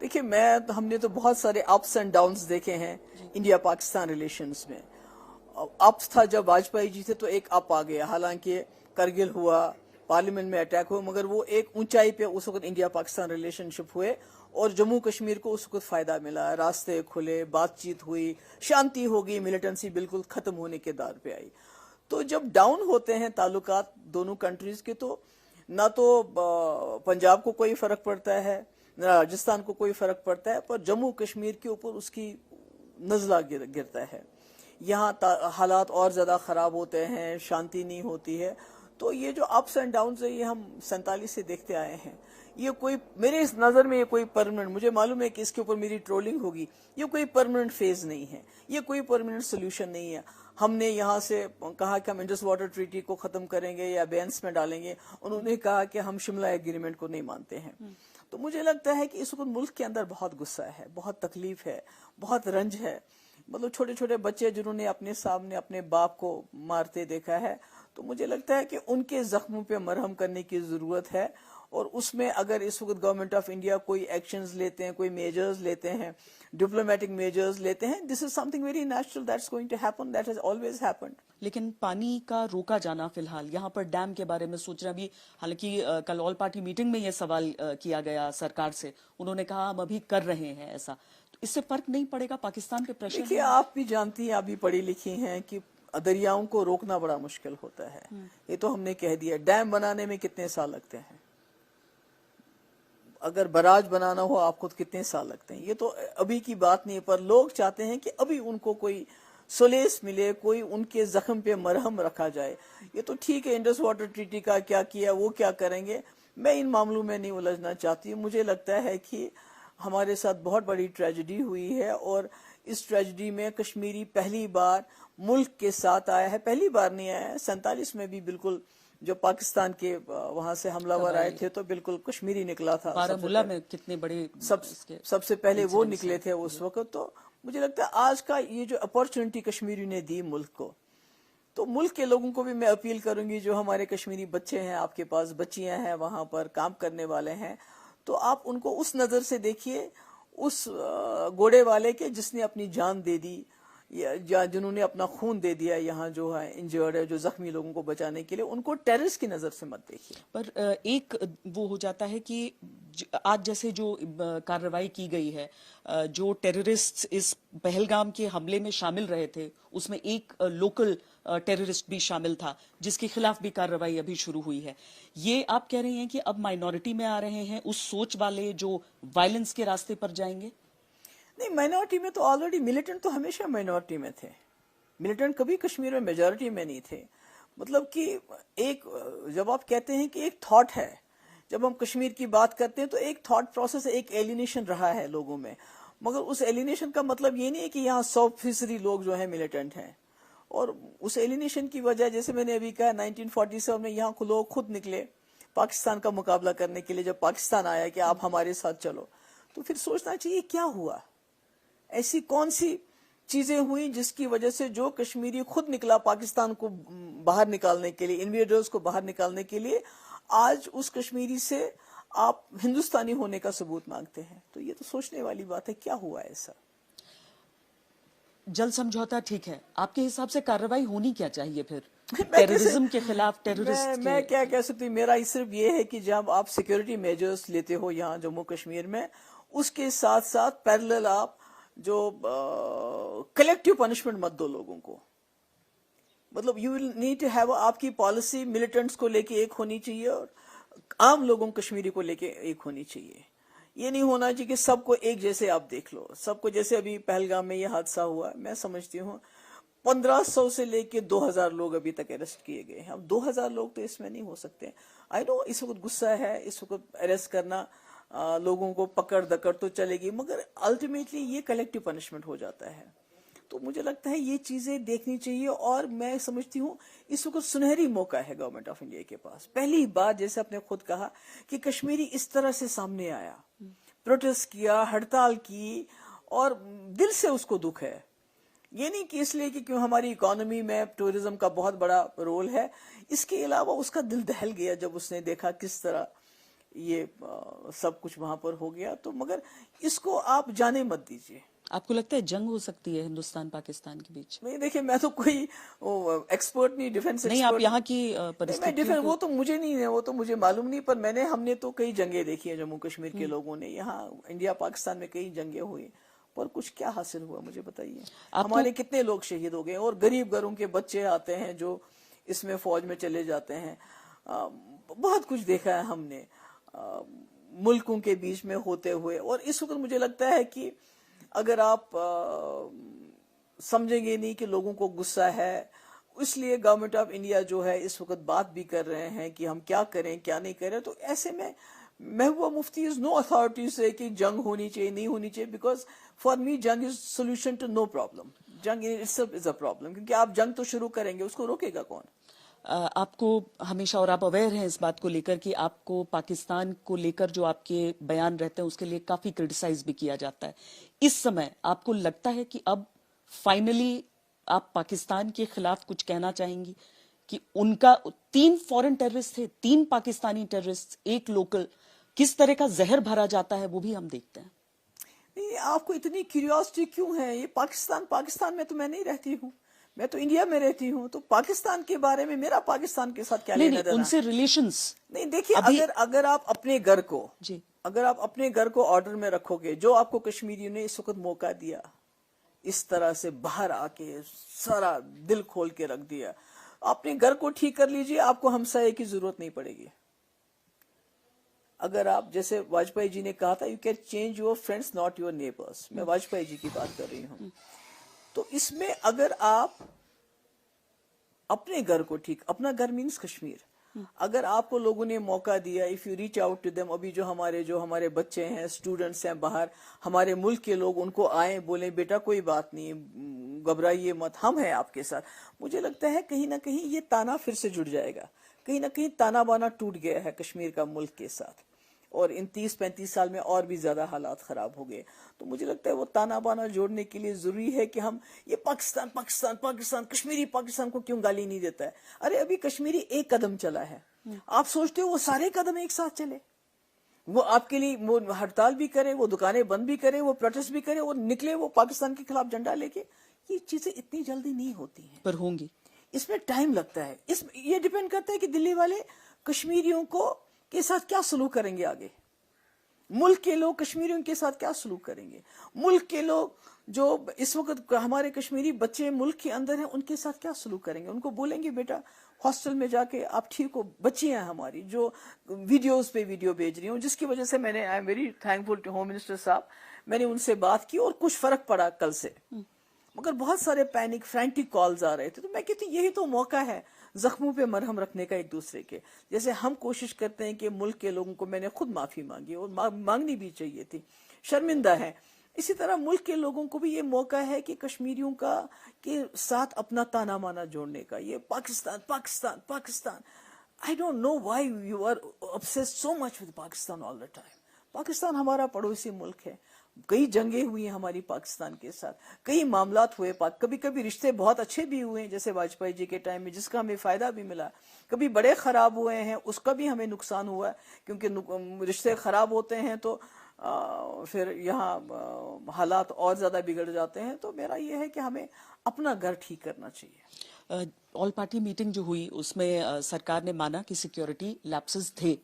دیکھیے ہم نے تو بہت سارے اپس اینڈ ڈاؤنز دیکھے ہیں انڈیا پاکستان ریلیشنز میں. اپس تھا جب واجپئی جی تھے تو ایک اپ آ گیا، حالانکہ کرگل ہوا، پارلیمنٹ میں اٹیک ہوا، مگر وہ ایک اونچائی پہ اس وقت انڈیا پاکستان ریلیشن شپ ہوئے اور جموں کشمیر کو اس وقت فائدہ ملا، راستے کھلے، بات چیت ہوئی، شانتی ہو گئی، ملیٹنسی بالکل ختم ہونے کے دار پہ آئی. تو جب ڈاؤن ہوتے ہیں تعلقات دونوں کنٹریز کے تو نہ تو پنجاب کو کوئی فرق پڑتا ہے نہ راجستھان کو کوئی فرق پڑتا ہے، پر جموں کشمیر کے اوپر اس کی نزلہ گرتا ہے. یہاں حالات اور زیادہ خراب ہوتے ہیں، شانتی نہیں ہوتی ہے. تو یہ جو اپس اینڈ ڈاؤنز ہے یہ ہم 47 سے دیکھتے آئے ہیں. یہ کوئی میرے اس نظر میں یہ کوئی پرماننٹ، مجھے معلوم ہے کہ اس کے اوپر میری ٹرولنگ ہوگی، یہ کوئی پرماننٹ فیز نہیں ہے، یہ کوئی پرماننٹ سولوشن نہیں ہے. ہم نے یہاں سے کہا کہ ہم انڈس واٹر ٹریٹی کو ختم کریں گے یا بینس میں ڈالیں گے، انہوں نے کہا کہ ہم شملہ ایگریمنٹ کو نہیں مانتے ہیں. تو مجھے لگتا ہے کہ اس وقت ملک کے اندر بہت غصہ ہے، بہت تکلیف ہے، بہت رنج ہے. مطلب چھوٹے چھوٹے بچے جنہوں نے اپنے سامنے اپنے باپ کو مارتے دیکھا ہے، تو مجھے لگتا ہے کہ ان کے زخموں پہ مرہم کرنے کی ضرورت ہے. اور اس میں اگر اس وقت گورنمنٹ آف انڈیا کوئی ایکشنز لیتے ہیں، کوئی میجرز لیتے ہیں، ڈپلومیٹک میجرز لیتے ہیں، this is something very natural, that's going to happen, that has always happened. لیکن پانی کا روکا جانا فی الحال یہاں پر ڈیم کے بارے میں سوچنا بھی، حالانکہ کل آل پارٹی میٹنگ میں یہ سوال کیا گیا سرکار سے، انہوں نے کہا ہم ابھی کر رہے ہیں ایسا، تو اس سے فرق نہیں پڑے گا پاکستان پہ پریشر؟ دیکھیے آپ بھی جانتی ہیں، آپ بھی پڑھی لکھی ہیں کہ دریاؤں کو روکنا بڑا مشکل ہوتا ہے. یہ تو ہم نے کہہ دیا. ڈیم بنانے میں کتنے سال لگتے ہیں؟ اگر براج بنانا ہو آپ کو کتنے سال لگتے ہیں؟ یہ تو ابھی کی بات نہیں، پر لوگ چاہتے ہیں کہ ابھی ان کو کوئی سولیس ملے، کوئی ان کے زخم پہ مرہم رکھا جائے. یہ تو ٹھیک ہے، انڈس واٹر ٹریٹی کا کیا کیا، وہ کیا کریں گے، میں ان معاملوں میں نہیں الجھنا چاہتی. مجھے لگتا ہے کہ ہمارے ساتھ بہت بڑی ٹریجڈی ہوئی ہے، اور اس ٹریجڈی میں کشمیری پہلی بار ملک کے ساتھ آیا ہے. پہلی بار نہیں آیا ہے، 47 میں بھی بالکل جو پاکستان کے وہاں سے حملہ ور آئے تھے تو بالکل کشمیری نکلا تھا. بارہمولہ میں کتنے بڑے سب سے پہلے وہ نکلے تھے اس وقت. تو مجھے لگتا ہے آج کا یہ جو اپورچونٹی کشمیری نے دی ملک کو، تو ملک کے لوگوں کو بھی میں اپیل کروں گی، جو ہمارے کشمیری بچے ہیں، آپ کے پاس بچیاں ہیں، وہاں پر کام کرنے والے ہیں، تو آپ ان کو اس نظر سے دیکھیے، اس گھوڑے والے کے جس نے اپنی جان دے دی یا جنہوں نے اپنا خون دے دیا یہاں جو ہے انجرڈ ہے، جو زخمی لوگوں کو بچانے کے لیے، ان کو ٹیررسٹ کی نظر سے مت دیکھیے. پر ایک وہ ہو جاتا ہے کہ آج جیسے جو کارروائی کی گئی ہے، جو ٹیررسٹ اس پہلگام کے حملے میں شامل رہے تھے اس میں ایک لوکل ٹیررسٹ بھی شامل تھا جس کے خلاف بھی کارروائی ابھی شروع ہوئی ہے. یہ آپ کہہ رہے ہیں کہ اب مائنورٹی میں آ رہے ہیں اس سوچ والے جو وائلنس کے راستے پر جائیں گے؟ نہیں، مائنورٹی میں تو آلریڈی ملیٹنٹ تو ہمیشہ مائنورٹی میں تھے. ملیٹنٹ کبھی کشمیر میں میجورٹی میں نہیں تھے. مطلب کہ ایک جب آپ کہتے ہیں کہ ایک تھاٹ ہے، جب ہم کشمیر کی بات کرتے ہیں تو ایک تھاٹ پروسیس، ایک ایلینیشن رہا ہے لوگوں میں، مگر اس ایلینیشن کا مطلب یہ نہیں ہے کہ یہاں 100% لوگ جو ہیں ملیٹنٹ ہیں. اور اس ایلینیشن کی وجہ جیسے میں نے ابھی کہا 1947 میں یہاں کو لوگ خود نکلے پاکستان کا مقابلہ کرنے کے لیے. جب پاکستان آیا کہ آپ ہمارے ساتھ چلو، تو پھر سوچنا چاہیے کیا ہوا، ایسی کون سی چیزیں ہوئی جس کی وجہ سے جو کشمیری خود نکلا پاکستان کو باہر نکالنے کے لیے، انویڈرز کو باہر نکالنے کے لیے، آج اس کشمیری سے آپ ہندوستانی ہونے کا ثبوت مانگتے ہیں. تو یہ تو سوچنے والی بات ہے، کیا ہوا ایسا. جل سمجھوتا ٹھیک ہے، آپ کے حساب سے کارروائی ہونی کیا چاہیے پھر ٹیررزم کے خلاف؟ ٹیررسٹ میں کیا کہہ سکتی ہوں، میرا صرف یہ ہے کہ جب آپ سیکیورٹی میجرز لیتے ہو یہاں جموں کشمیر میں، اس کے ساتھ ساتھ پیرلل آپ جو کلیکٹیو پنشمنٹ مت دو لوگوں کو. مطلب you will need to have, آپ کی پالیسی ملیٹنٹس کو لے کے ایک ہونی چاہیے اور عام لوگوں کشمیری کو لے کے ایک ہونی چاہیے. یہ نہیں ہونا چاہیے کہ سب کو ایک جیسے آپ دیکھ لو، سب کو جیسے ابھی پہلگام میں یہ حادثہ ہوا. میں سمجھتی ہوں 1500 سے لے کے 2000 لوگ ابھی تک اریسٹ کیے گئے ہیں. اب 2000 لوگ تو اس میں نہیں ہو سکتے. آئی نو اس وقت غصہ ہے، اس وقت اریسٹ کرنا لوگوں کو پکڑ دکڑ تو چلے گی، مگر الٹیمیٹلی یہ کلیکٹیو پنشمنٹ ہو جاتا ہے. تو مجھے لگتا ہے یہ چیزیں دیکھنی چاہیے. اور میں سمجھتی ہوں اس وقت سنہری موقع ہے گورنمنٹ آف انڈیا کے پاس. پہلی بار جیسے آپ نے خود کہا کہ کشمیری اس طرح سے سامنے آیا، پروٹیسٹ کیا، ہڑتال کی، اور دل سے اس کو دکھ ہے. یہ نہیں کہ اس لیے کہ کیوں ہماری اکانومی میں ٹورزم کا بہت بڑا رول ہے، اس کے علاوہ اس کا دل دہل گیا جب اس نے دیکھا کس طرح یہ سب کچھ وہاں پر ہو گیا. تو مگر اس کو آپ جانے مت دیجیے. آپ کو لگتا ہے جنگ ہو سکتی ہے ہندوستان پاکستان کے بیچ؟ نہیں دیکھیں، میں تو کوئی ایکسپرٹ نہیں، ڈیفینس نہیں، ایکسپرٹ آپ یہاں کی میں پرستھتیوں کو وہ تو مجھے نہیں ہے، وہ تو مجھے معلوم نہیں، پر ہم نے تو کئی جنگیں دیکھی ہیں جموں کشمیر کے لوگوں نے. یہاں انڈیا پاکستان میں کئی جنگیں ہوئی، پر کچھ کیا حاصل ہوا مجھے بتائیے. ہمارے کتنے لوگ شہید ہو گئے، اور غریب گھروں کے بچے آتے ہیں جو اس میں فوج میں چلے جاتے ہیں. بہت کچھ دیکھا ہے ہم نے ملکوں کے بیچ میں ہوتے ہوئے. اور اس وقت مجھے لگتا ہے کہ اگر آپ سمجھیں گے نہیں کہ لوگوں کو غصہ ہے، اس لیے گورنمنٹ آف انڈیا جو ہے اس وقت بات بھی کر رہے ہیں کہ ہم کیا کریں کیا نہیں کریں. تو ایسے میں محبوبہ مفتی از نو اتھارٹی سے کہ جنگ ہونی چاہیے نہیں ہونی چاہیے، بیکاز فار می جنگ از سولوشن ٹو نو پرابلم. جنگ itself از اے پرابلم، کیونکہ آپ جنگ تو شروع کریں گے، اس کو روکے گا کون؟ آپ کو ہمیشہ، اور آپ اویئر ہیں اس بات کو لے کر کہ آپ کو پاکستان کو لے کر جو آپ کے بیان رہتے ہیں اس کے لیے کافی کرٹیسائز بھی کیا جاتا ہے. اس سمے آپ کو لگتا ہے کہ اب فائنلی آپ پاکستان کے خلاف کچھ کہنا چاہیں گی کہ ان کا 3 فورن ٹیررسٹ تھے، 3 پاکستانی ٹیررسٹ، 1 لوکل، کس طرح کا زہر بھرا جاتا ہے وہ بھی ہم دیکھتے ہیں. نہیں، آپ کو اتنی کیوریوسٹی کیوں ہے؟ یہ پاکستان میں تو میں نہیں رہتی ہوں، میں تو انڈیا میں رہتی ہوں. تو پاکستان کے بارے میں میرا پاکستان کے ساتھ کیا لینا نہیں، دینا؟ ان سے ریلیشنز. نہیں دیکھیے، اگر آپ اپنے گھر کو جی، اگر آپ اپنے گھر کو آرڈر میں رکھو گے، جو آپ کو کشمیریوں نے اس وقت موقع دیا، اس طرح سے باہر آ کے سارا دل کھول کے رکھ دیا، اپنے گھر کو ٹھیک کر لیجئے، آپ کو ہمسائے کی ضرورت نہیں پڑے گی. اگر آپ، جیسے واجپئی جی نے کہا تھا، you can change your friends not your neighbours, میں واجپئی جی کی بات کر رہی ہوں. تو اس میں اگر آپ اپنے گھر کو ٹھیک، اپنا گھر مینس کشمیر، اگر آپ کو لوگوں نے موقع دیا، if you reach out to them, ابھی جو ہمارے بچے ہیں، اسٹوڈنٹس ہیں باہر، ہمارے ملک کے لوگ ان کو آئیں بولیں بیٹا کوئی بات نہیں، گھبرائیے مت، ہم ہیں آپ کے ساتھ. مجھے لگتا ہے کہیں نہ کہیں یہ تانا پھر سے جڑ جائے گا. کہیں نہ کہیں تانا بانا ٹوٹ گیا ہے کشمیر کا ملک کے ساتھ، اور ان 30-35 سال میں اور بھی زیادہ حالات خراب ہو گئے. تو مجھے لگتا ہے وہ تانا بانا جوڑنے کے لیے ضروری ہے کہ ہم یہ پاکستان کشمیری پاکستان کو کیوں گالی نہیں دیتا ہے؟ ارے ابھی کشمیری ایک قدم چلا ہے، آپ سوچتے ہو وہ سارے قدم ایک ساتھ چلے؟ وہ آپ کے لیے وہ ہڑتال بھی کرے، وہ دکانیں بند بھی کرے، وہ پروٹیسٹ بھی کرے، اور نکلے وہ پاکستان کے خلاف جھنڈا لے کے. یہ چیزیں اتنی جلدی نہیں ہوتی ہیں، پر ہوں گی. اس میں ٹائم لگتا ہے. یہ ڈیپینڈ کرتا ہے کہ دلی والے کشمیریوں کے ساتھ کیا سلوک کریں گے آگے. ملک کے لوگ کشمیریوں کے ساتھ کیا سلوک کریں گے. ملک کے لوگ جو اس وقت ہمارے کشمیری بچے ملک کے اندر ہیں، ان کے ساتھ کیا سلوک کریں گے. ان کو بولیں گے بیٹا ہاسٹل میں جا کے آپ ٹھیک ہو. بچیاں ہماری جو ویڈیوز پہ ویڈیو بھیج رہی ہوں، جس کی وجہ سے I am very thankful to home minister صاحب، میں نے ان سے بات کی اور کچھ فرق پڑا کل سے. مگر بہت سارے پینک فرینٹک کالز آ رہے تھے. تو میں کہتی ہوں یہی تو موقع ہے زخموں پہ مرہم رکھنے کا ایک دوسرے کے. جیسے ہم کوشش کرتے ہیں کہ ملک کے لوگوں کو، میں نے خود معافی مانگی اور مانگنی بھی چاہیے تھی، شرمندہ ہے. اسی طرح ملک کے لوگوں کو بھی یہ موقع ہے کہ کشمیریوں کا کے ساتھ اپنا تانا مانا جوڑنے کا. یہ Pakistan I don't know why you are obsessed so much with Pakistan all the time. Pakistan ہمارا پڑوسی ملک ہے. کئی جنگیں ہوئی ہیں ہماری پاکستان کے ساتھ، کئی معاملات ہوئے، کبھی کبھی رشتے بہت اچھے بھی ہوئے ہیں، جیسے واجپئی جی کے ٹائم میں، جس کا ہمیں فائدہ بھی ملا. کبھی بڑے خراب ہوئے ہیں، اس کا بھی ہمیں نقصان ہوا ہے، کیونکہ رشتے خراب ہوتے ہیں تو پھر یہاں حالات اور زیادہ بگڑ جاتے ہیں. تو میرا یہ ہے کہ ہمیں اپنا گھر ٹھیک کرنا چاہیے. آل پارٹی میٹنگ جو ہوئی اس میں سرکار نے مانا کہ سیکیورٹی لیپسز تھے.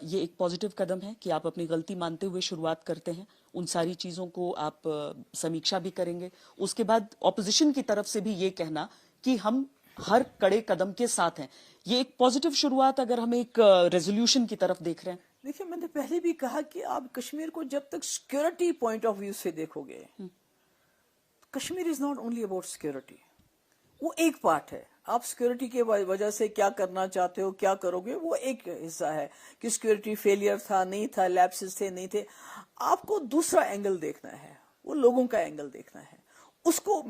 یہ ایک پازیٹیو قدم ہے کہ آپ اپنی غلطی مانتے ہوئے شروعات کرتے ہیں. ان ساری چیزوں کو آپ سمیکشا بھی کریں گے. اس کے بعد اپوزیشن کی طرف سے بھی یہ کہنا کہ ہم ہر کڑے قدم کے ساتھ ہیں. یہ ایک پازیٹیو شروعات اگر ہم ایک ریزولوشن کی طرف دیکھ رہے ہیں. دیکھیں، میں نے پہلے بھی کہا کہ آپ کشمیر کو جب تک سیکیورٹی پوائنٹ آف ویو سے دیکھو گے، Kashmir is not only about security. وہ ایک پارٹ ہے. آپ سیکیورٹی کی وجہ سے کیا کرنا چاہتے ہو، کیا کرو گے، وہ ایک حصہ ہے کہ سیکیورٹی فیلئر تھا، نہیں تھا، لیپسز تھے، نہیں تھے. آپ کو دوسرا اینگل دیکھنا ہے، وہ لوگوں کا اینگل دیکھنا ہے. اس کو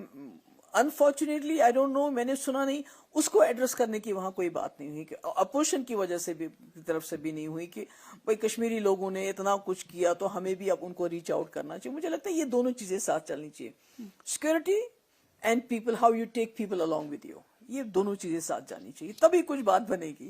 انفارچونیٹلی آئی ڈونٹ نو، میں نے سنا نہیں، اس کو ایڈریس کرنے کی وہاں کوئی بات نہیں ہوئی، کہ اپوزیشن کی وجہ سے بھی طرف سے بھی نہیں ہوئی کہ بھائی کشمیری لوگوں نے اتنا کچھ کیا تو ہمیں بھی اب ان کو ریچ آؤٹ کرنا چاہیے. مجھے لگتا ہے یہ دونوں چیزیں ساتھ چلنی چاہیے، security and people, how you take people along with you. یہ دونوں چیزیں ساتھ جانی چاہیے، تبھی کچھ بات بنے گی.